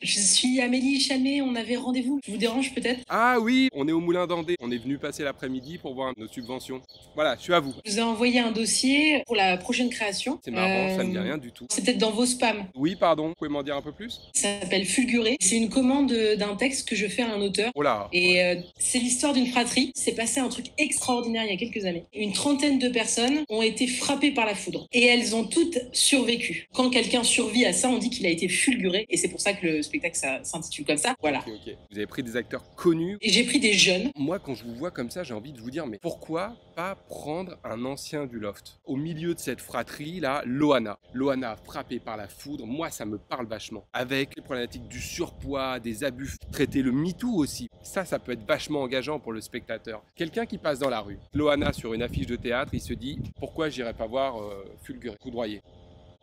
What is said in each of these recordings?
Je suis Amélie Chalmé, on avait rendez-vous. Je vous dérange peut-être? Ah oui, on est au Moulin d'Andé. On est venu passer l'après-midi pour voir nos subventions. Voilà, je suis à vous. Je vous ai envoyé un dossier pour la prochaine création. C'est marrant, ça me dit rien du tout. C'est peut-être dans vos spams. Oui, pardon, vous pouvez m'en dire un peu plus? Ça s'appelle Fulgurer. C'est une commande d'un texte que je fais à un auteur. Oh là, Et c'est l'histoire d'une fratrie. C'est passé un truc extraordinaire il y a quelques années. Une trentaine de personnes ont été frappées par la foudre. Et elles ont toutes survécu. Quand quelqu'un survit à ça, on dit qu'il a été fulguré. Et c'est pour ça que le spectacle s'intitule comme ça. Voilà. ok. Vous avez pris des acteurs connus. Et j'ai pris des jeunes. Moi, quand je vous vois comme ça, j'ai envie de vous dire, mais pourquoi pas prendre un ancien du loft? Au milieu de cette fratrie, là, Loana. Loana frappée par la foudre, moi, ça me parle vachement. Avec les problématiques du surpoids, des abus, traiter le MeToo aussi. Ça peut être vachement engageant pour le spectateur. Quelqu'un qui passe dans la rue, Loana sur une affiche de théâtre, il se dit, pourquoi j'irai pas voir Fulgurer, foudroyer?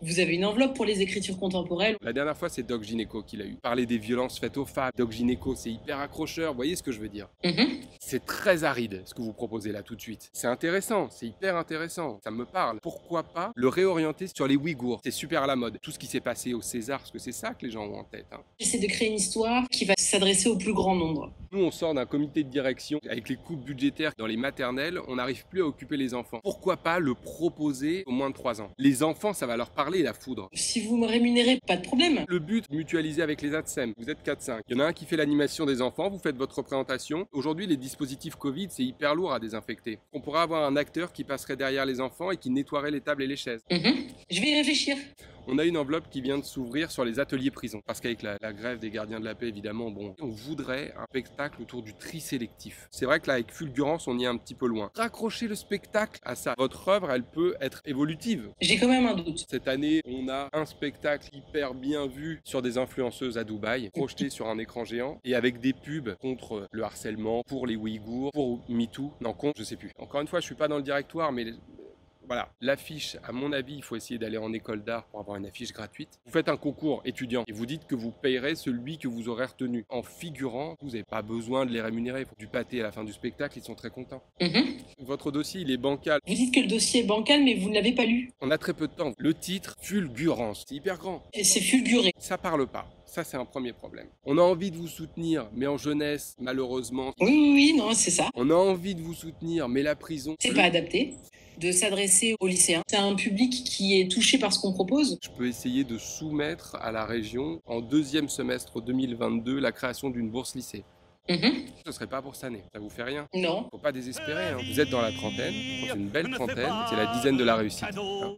Vous avez une enveloppe pour les écritures contemporaines. La dernière fois, c'est Doc Gynéco qui l'a eu. Parler des violences faites aux femmes. Doc Gynéco, c'est hyper accrocheur. Vous voyez ce que je veux dire? C'est très aride ce que vous proposez là tout de suite. C'est intéressant, c'est hyper intéressant. Ça me parle. Pourquoi pas le réorienter sur les Ouïghours? C'est super à la mode. Tout ce qui s'est passé au César, parce que c'est ça que les gens ont en tête. J'essaie de créer une histoire qui va s'adresser au plus grand nombre. Nous, on sort d'un comité de direction avec les coupes budgétaires dans les maternelles. On n'arrive plus à occuper les enfants. Pourquoi pas le proposer aux moins de 3 ans? Les enfants, ça va leur parler, la foudre. Si vous me rémunérez, pas de problème. Le but, mutualiser avec les ATSEM. Vous êtes 4-5. Il y en a un qui fait l'animation des enfants, vous faites votre représentation. Aujourd'hui, les dispositifs Covid, c'est hyper lourd à désinfecter. On pourrait avoir un acteur qui passerait derrière les enfants et qui nettoierait les tables et les chaises. Je vais y réfléchir. On a une enveloppe qui vient de s'ouvrir sur les ateliers prison. Parce qu'avec la grève des gardiens de la paix, évidemment, on voudrait un spectacle autour du tri sélectif. C'est vrai que là, avec Fulgurance, on y est un petit peu loin. Raccrocher le spectacle à ça. Votre œuvre, elle peut être évolutive. J'ai quand même un doute. Cette année, on a un spectacle hyper bien vu sur des influenceuses à Dubaï, projeté sur un écran géant, et avec des pubs contre le harcèlement, pour les Ouïghours, pour MeToo, non, contre, je sais plus. Encore une fois, je suis pas dans le directoire, mais voilà, l'affiche, à mon avis, il faut essayer d'aller en école d'art pour avoir une affiche gratuite. Vous faites un concours étudiant et vous dites que vous payerez celui que vous aurez retenu. En figurant, vous n'avez pas besoin de les rémunérer. Il faut du pâté à la fin du spectacle, ils sont très contents. Votre dossier, il est bancal. Vous dites que le dossier est bancal, mais vous ne l'avez pas lu. On a très peu de temps. Le titre, Fulgurance, c'est hyper grand. Et c'est fulguré. Ça parle pas. Ça, c'est un premier problème. On a envie de vous soutenir, mais en jeunesse, malheureusement. Oui, non, c'est ça. On a envie de vous soutenir, mais la prison. C'est pas adapté de s'adresser aux lycéens. C'est un public qui est touché par ce qu'on propose. Je peux essayer de soumettre à la région, en deuxième semestre 2022, la création d'une bourse lycée. Ce serait pas pour cette année, ça vous fait rien? Non. Faut pas désespérer, hein. Vous êtes dans la trentaine, dans une belle trentaine, c'est la dizaine de la réussite.